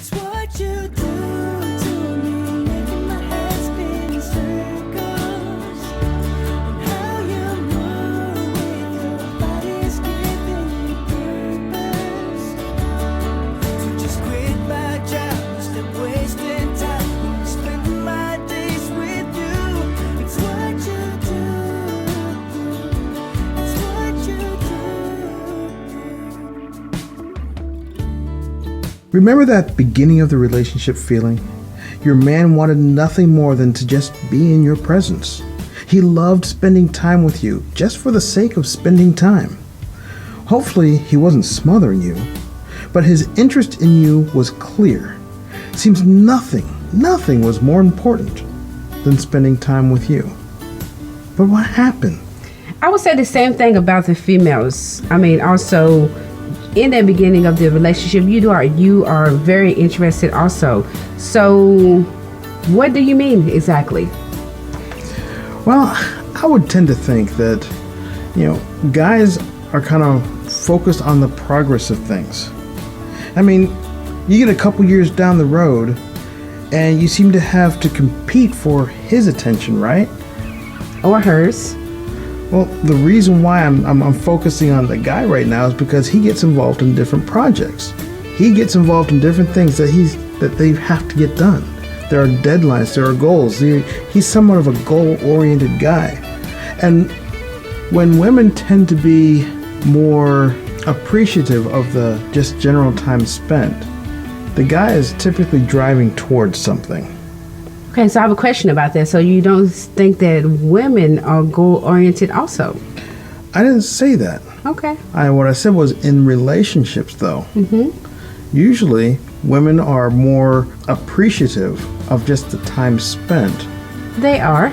It's what you do to me, making my head spin in circles. And how you move with your body is giving me purpose. So just quit my job, stop wasting time, spending my days with you. It's what you do. It's what you do. Remember that beginning of the relationship feeling? Your man wanted nothing more than to just be in your presence. He loved spending time with you just for the sake of spending time. Hopefully, he wasn't smothering you, but his interest in you was clear. Seems nothing was more important than spending time with you. But what happened? I would say the same thing about the females. I mean, also in the beginning of the relationship, you are very interested also. So what do you mean exactly? Well, I would tend to think that, guys are kind of focused on the progress of things. I mean, you get a couple years down the road and you seem to have to compete for his attention, right? Or hers? Well, the reason why I'm focusing on the guy right now is because he gets involved in different projects. He gets involved in different things that they have to get done. There are deadlines, there are goals. He's somewhat of a goal-oriented guy. And when women tend to be more appreciative of the just general time spent, the guy is typically driving towards something. Okay, so I have a question about that. So you don't think that women are goal-oriented also? I didn't say that. Okay. What I said was in relationships, though. Usually, women are more appreciative of just the time spent. They are.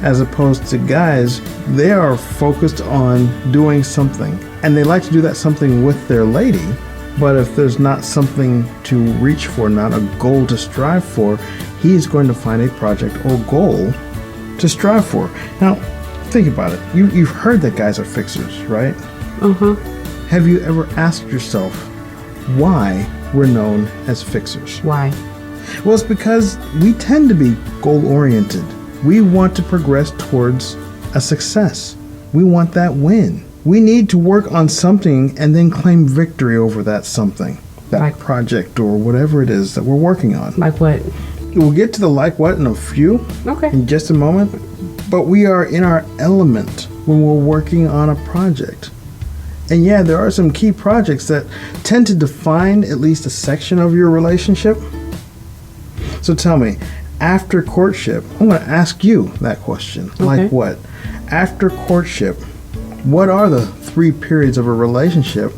As opposed to guys, they are focused on doing something. And they like to do that something with their lady. But if there's not something to reach for, not a goal to strive for, he's going to find a project or goal to strive for. Now, think about it. You've heard that guys are fixers, right? Have you ever asked yourself why we're known as fixers? Why? Well, it's because we tend to be goal-oriented. We want to progress towards a success. We want that win. We need to work on something and then claim victory over that something, that project or whatever it is that we're working on. Like what? We'll get to the like what in a few, in just a moment. But we are in our element when we're working on a project. And yeah, there are some key projects that tend to define at least a section of your relationship. So tell me, after courtship, I'm going to ask you that question. Like what? After courtship, what are the 3 periods of a relationship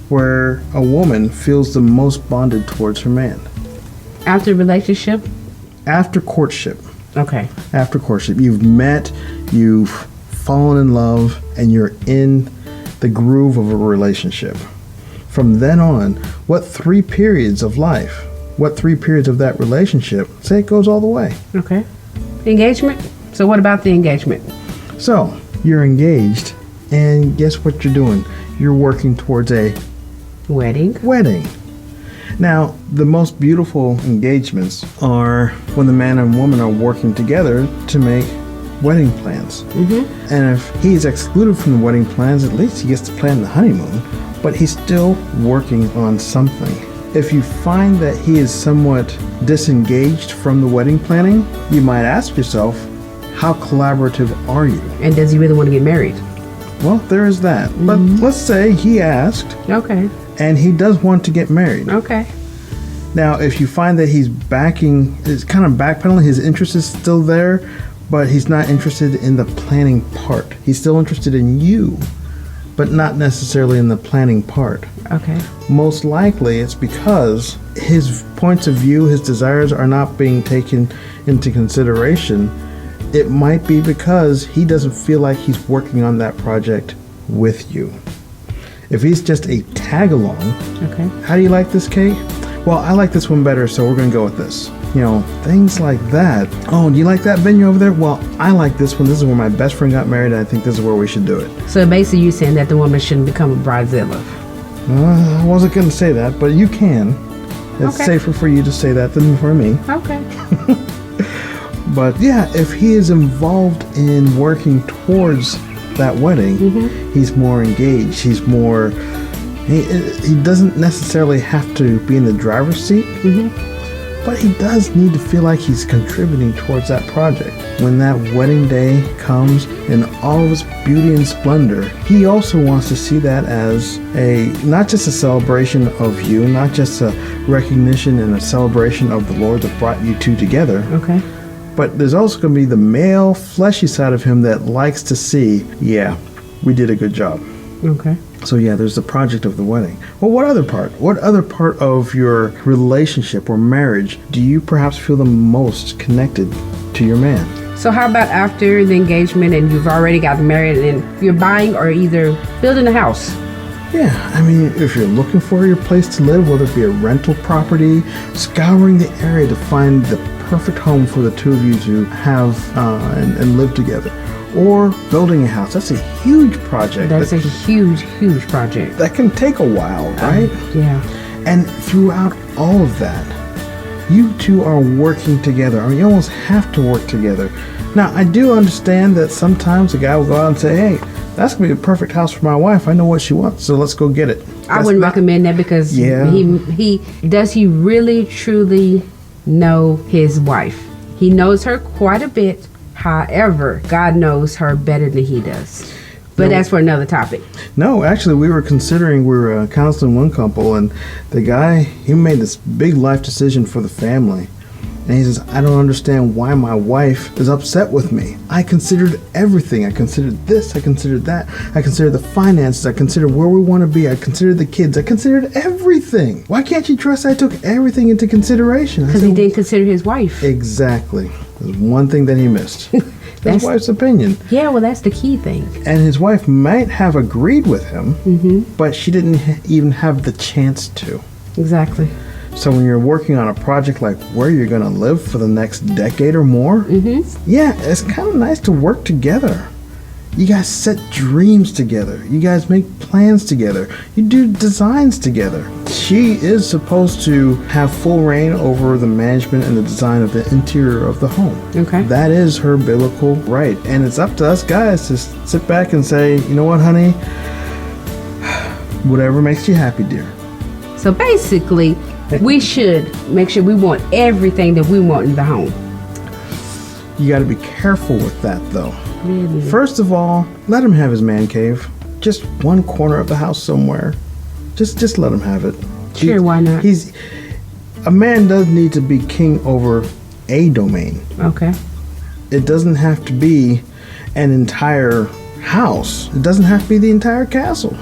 where a woman feels the most bonded towards her man? After relationship? After courtship. Okay. After courtship. You've met, you've fallen in love, and you're in the groove of a relationship. From then on, what 3 periods of life, what 3 periods of that relationship, say it goes all the way? Okay. Engagement? So what about the engagement? So, you're engaged, and guess what you're doing? You're working towards a wedding. Now, the most beautiful engagements are when the man and woman are working together to make wedding plans. And if he's excluded from the wedding plans, at least he gets to plan the honeymoon, but he's still working on something. If you find that he is somewhat disengaged from the wedding planning, you might ask yourself, how collaborative are you? And does he really want to get married? Well, there is that. But let's say he asked. Okay. And he does want to get married. Okay. Now, if you find that he's kind of backpedaling, his interest is still there, but he's not interested in the planning part. He's still interested in you, but not necessarily in the planning part. Okay. Most likely it's because his points of view, his desires are not being taken into consideration. It might be because he doesn't feel like he's working on that project with you. If he's just a tag along, how do you like this, Kate? Well, I like this one better, so we're going to go with this. Things like that. Oh, do you like that venue over there? Well, I like this one. This is where my best friend got married, and I think this is where we should do it. So basically you're saying that the woman shouldn't become a bridezilla. I wasn't going to say that, but you can. It's Okay. safer for you to say that than for me. Okay. But yeah, if he is involved in working towards that wedding, he's more engaged. He's more. He doesn't necessarily have to be in the driver's seat, but he does need to feel like he's contributing towards that project. When that wedding day comes in all of its beauty and splendor, he also wants to see that as not just a celebration of you, not just a recognition and a celebration of the Lord that brought you two together. Okay. But there's also going to be the male, fleshy side of him that likes to see, yeah, we did a good job. Okay. So yeah, there's the project of the wedding. Well, what other part? What other part of your relationship or marriage do you perhaps feel the most connected to your man? So how about after the engagement and you've already gotten married and you're buying or either building a house? Yeah, I mean, if you're looking for your place to live, whether it be a rental property, scouring the area to find the perfect home for the two of you to have and live together, or building a house. That's a huge project. That's a huge, huge project. That can take a while, right? Yeah. And throughout all of that, you two are working together, or you almost have to work together. Now, I do understand that sometimes a guy will go out and say, hey, that's going to be a perfect house for my wife. I know what she wants, so let's go get it. I wouldn't recommend that because Yeah. he really truly know his wife. He knows her quite a bit. However, God knows her better than he does. But that's for another topic. No, actually, we were counseling one couple, and the guy, he made this big life decision for the family. And he says, I don't understand why my wife is upset with me. I considered everything. I considered this. I considered that. I considered the finances. I considered where we want to be. I considered the kids. I considered everything. Why can't you trust I took everything into consideration? I Because he said, didn't consider his wife. Exactly. There's one thing that he missed. His That's- wife's opinion. Yeah, well, that's the key thing. And his wife might have agreed with him, but she didn't even have the chance to. Exactly. So when you're working on a project like where you're going to live for the next decade or more, yeah, it's kind of nice to work together. You guys set dreams together. You guys make plans together. You do designs together. She is supposed to have full reign over the management and the design of the interior of the home. Okay. That is her biblical right. And it's up to us guys to sit back and say, you know what, honey? Whatever makes you happy, dear. So basically, we should make sure we want everything that we want in the home. You got to be careful with that, though. Really? First of all, let him have his man cave. Just one corner of the house somewhere. Just let him have it. Sure, why not? A man does need to be king over a domain. Okay. It doesn't have to be an entire house. It doesn't have to be the entire castle.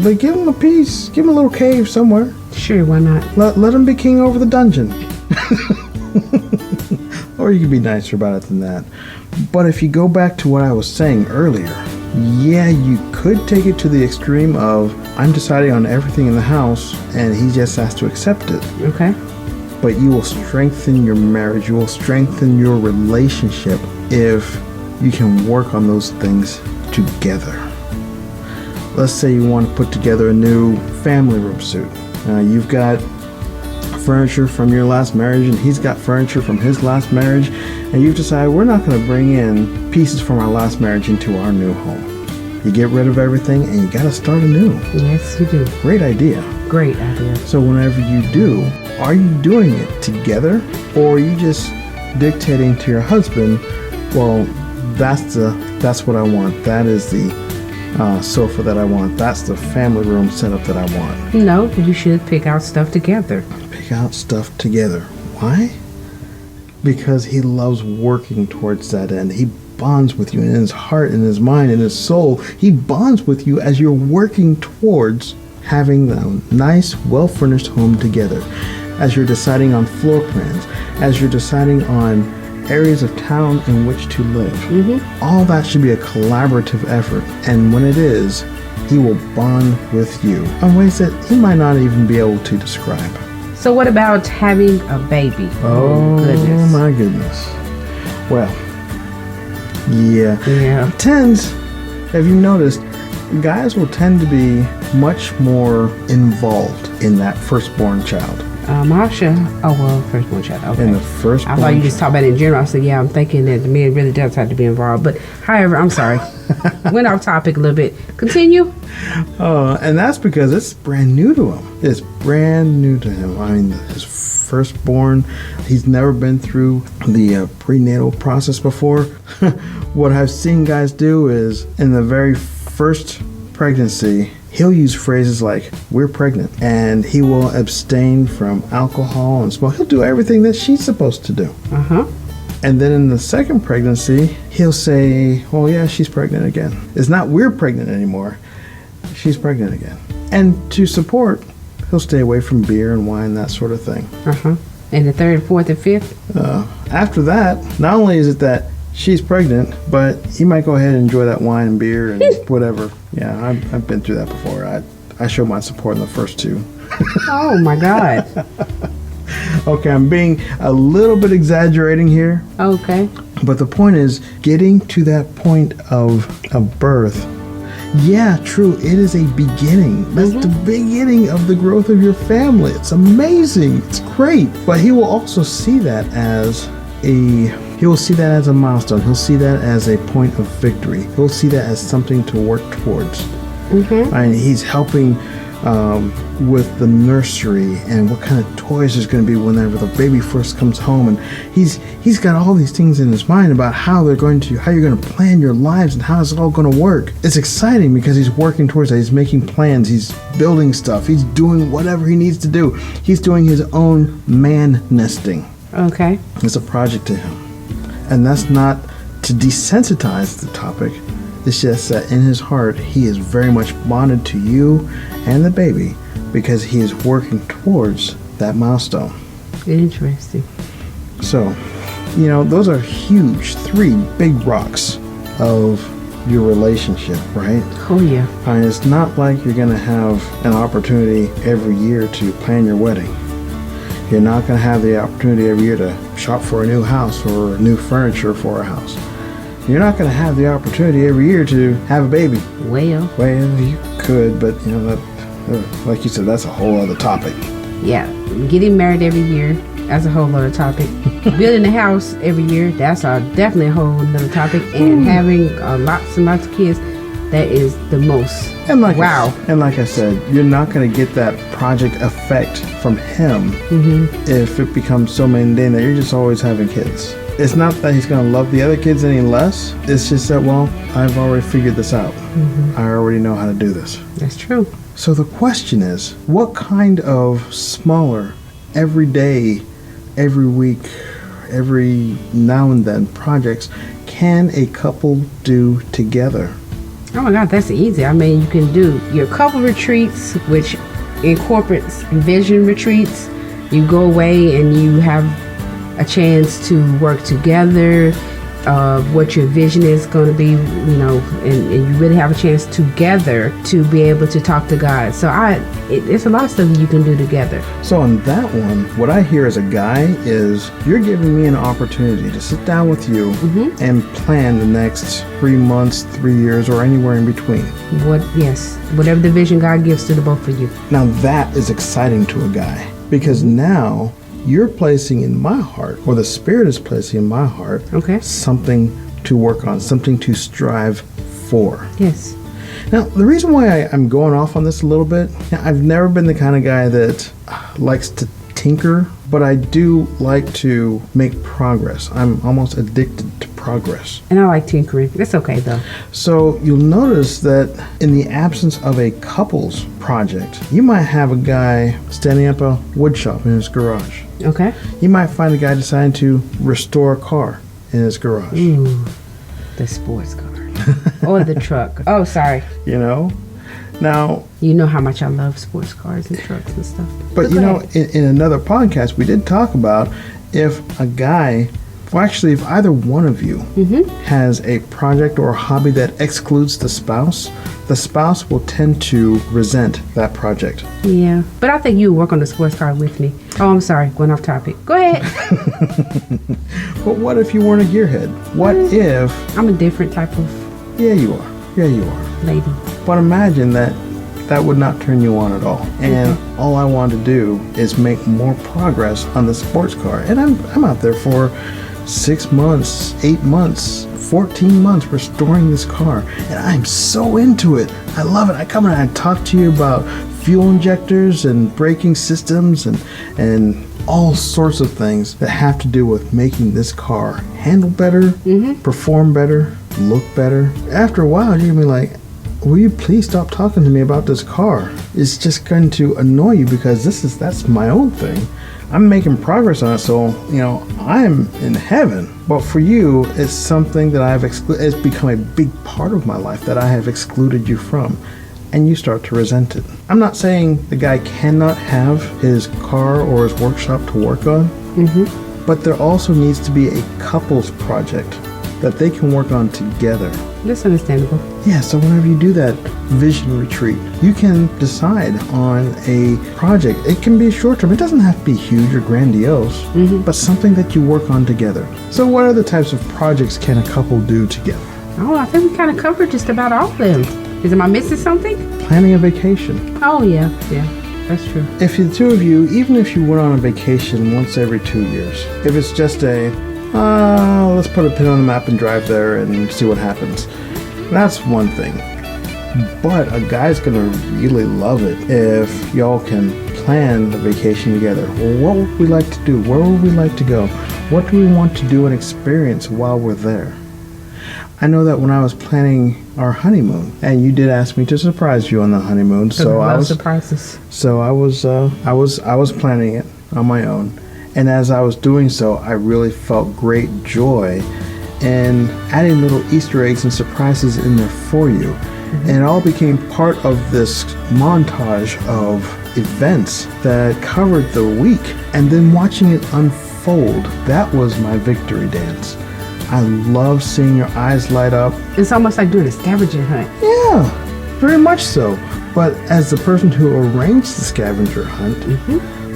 But give him a piece. Give him a little cave somewhere. Sure, why not? Let him be king over the dungeon. Or you can be nicer about it than that. But if you go back to what I was saying earlier, yeah, you could take it to the extreme of I'm deciding on everything in the house and he just has to accept it. Okay. But you will strengthen your marriage, you will strengthen your relationship if you can work on those things together. Let's say you want to put together a new family room suite. You've got furniture from your last marriage and he's got furniture from his last marriage, and you've decided we're not going to bring in pieces from our last marriage into our new home. You get rid of everything and you got to start anew. Yes, you do. Great idea. Great idea. So whenever you do, are you doing it together, or are you just dictating to your husband, well, that's what I want. That is the sofa that I want. That's the family room setup that I want. No, you should pick out stuff together. Pick out stuff together. Why? Because he loves working towards that end. He bonds with you in his heart, in his mind, in his soul. He bonds with you as you're working towards having a nice, well-furnished home together. As you're deciding on floor plans, as you're deciding on areas of town in which to live. All that should be a collaborative effort. And when it is, he will bond with you in ways that he might not even be able to describe. So what about having a baby? Oh, goodness. my goodness. Well, yeah. Yeah. It tends, have you noticed, guys will tend to be much more involved in that firstborn child. Masha. Oh well, firstborn child. Okay. In the first I thought you just talked about it in general. I said, yeah, I'm thinking that the man really does have to be involved. But however, I'm sorry. Went off topic a little bit. Continue. And that's because it's brand new to him. It's brand new to him. I mean, his firstborn, he's never been through the prenatal process before. What I've seen guys do is in the very first pregnancy, he'll use phrases like, we're pregnant, and he will abstain from alcohol and smoke. He'll do everything that she's supposed to do. And then in the second pregnancy, he'll say, oh yeah, she's pregnant again. It's not we're pregnant anymore. She's pregnant again. And to support, he'll stay away from beer and wine, that sort of thing. And the third, fourth, and fifth? After that, not only is it that she's pregnant, but he might go ahead and enjoy that wine and beer and whatever. Yeah, I've been through that before. I show my support in the first two. Oh my God. Okay, I'm being a little bit exaggerating here. Okay. But the point is, getting to that point of birth, yeah, true, it is a beginning. That's the beginning of the growth of your family. It's amazing. It's great. But he will also see that as a milestone. He'll see that as a point of victory. He'll see that as something to work towards. And he's helping with the nursery and what kind of toys there's going to be whenever the baby first comes home, and he's got all these things in his mind about how you're going to plan your lives and how it's all going to work. It's exciting because he's working towards that. He's making plans, he's building stuff, he's doing whatever he needs to do. He's doing his own man nesting. Okay. It's a project to him, and that's not to desensitize the topic. It's just that in his heart, he is very much bonded to you and the baby because he is working towards that milestone. Interesting. So, those are huge, 3 big rocks of your relationship, right? Oh, yeah. I mean, it's not like you're going to have an opportunity every year to plan your wedding. You're not going to have the opportunity every year to shop for a new house or new furniture for a house. You're not going to have the opportunity every year to have a baby. Well, you could, but that, like you said, that's a whole other topic. Yeah, getting married every year, that's a whole other topic. Building a house every year, that's definitely a whole other topic. And having lots and lots of kids, that is the most. And like wow. I said, you're not going to get that project effect from him if it becomes so mundane that you're just always having kids. It's not that he's going to love the other kids any less. It's just that, well, I've already figured this out. I already know how to do this. That's true. So the question is, what kind of smaller, every day, every week, every now and then projects can a couple do together? Oh my God, that's easy. I mean, you can do your couple retreats, which incorporates vision retreats. You go away and you have a chance to work together, what your vision is going to be, and you really have a chance together to be able to talk to God. So it's a lot of stuff you can do together. So on that one, what I hear as a guy is you're giving me an opportunity to sit down with you and plan the next 3 months, 3 years, or anywhere in between. Whatever the vision God gives to the both of you. Now that is exciting to a guy because now you're placing in my heart, or the Spirit is placing in my heart, something to work on, something to strive for. Yes. Now, the reason why I'm going off on this a little bit, I've never been the kind of guy that likes to tinker, but I do like to make progress. I'm almost addicted to progress. And I like tinkering. That's okay, though. So you'll notice that in the absence of a couples project, you might have a guy standing up a wood shop in his garage. Okay. You might find a guy deciding to restore a car in his garage. Ooh, the sports car. Or the truck. Oh, sorry. Now, you know how much I love sports cars and trucks and stuff. But in another podcast, we did talk about if a guy, if either one of you has a project or a hobby that excludes the spouse will tend to resent that project. Yeah, but I think you work on the sports car with me. Oh, I'm sorry, going off topic. Go ahead. But what if you weren't a gearhead? What if... I'm a different type of... Yeah, you are. Lady. But imagine that that would not turn you on at all. And all I want to do is make more progress on the sports car. And I'm out there for 6 months, 8 months, 14 months restoring this car. And I'm so into it. I love it. I come in and I talk to you about fuel injectors and braking systems and all sorts of things that have to do with making this car handle better, perform better, look better. After a while, you're gonna be like, will you please stop talking to me about this car? It's just going to annoy you because that's my own thing. I'm making progress on it, so I'm in heaven. But for you, it's something that it's become a big part of my life that I have excluded you from. And you start to resent it. I'm not saying the guy cannot have his car or his workshop to work on, but there also needs to be a couples project that they can work on together. That's understandable. Yeah, so whenever you do that vision retreat, you can decide on a project. It can be short term. It doesn't have to be huge or grandiose, but something that you work on together. So what other types of projects can a couple do together? Oh, I think we kind of covered just about all of them. Am I missing something? Planning a vacation. Oh, yeah, that's true. If the two of you, even if you went on a vacation once every 2 years, if it's just let's put a pin on the map and drive there and see what happens, that's one thing. But a guy's gonna really love it if y'all can plan the vacation together. Well, what would we like to do? Where would we like to go? What do we want to do and experience while we're there? I know that when I was planning our honeymoon, and you did ask me to surprise you on the honeymoon, so I was surprises. So I was planning it on my own, and as I was doing so, I really felt great joy in adding little Easter eggs and surprises in there for you, and it all became part of this montage of events that covered the week, and then watching it unfold. That was my victory dance. I love seeing your eyes light up. It's almost like doing a scavenger hunt. Yeah, very much so. But as the person who arranged the scavenger hunt,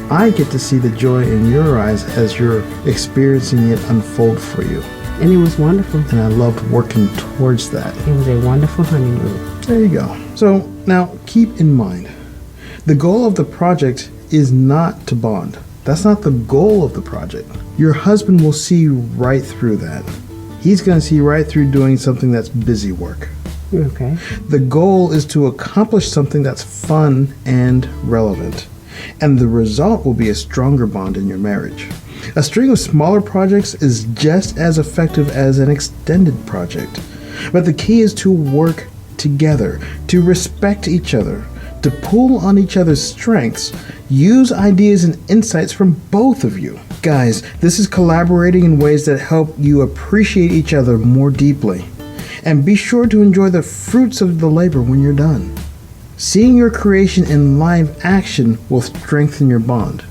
I get to see the joy in your eyes as you're experiencing it unfold for you. And it was wonderful. And I loved working towards that. It was a wonderful honeymoon. There you go. So now keep in mind, the goal of the project is not to bond. That's not the goal of the project. Your husband will see right through that. He's going to see right through doing something that's busy work. Okay. The goal is to accomplish something that's fun and relevant. And the result will be a stronger bond in your marriage. A string of smaller projects is just as effective as an extended project. But the key is to work together, to respect each other, to pull on each other's strengths, use ideas and insights from both of you. Guys, this is collaborating in ways that help you appreciate each other more deeply. And be sure to enjoy the fruits of the labor when you're done. Seeing your creation in live action will strengthen your bond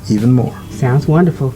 even more. Sounds wonderful.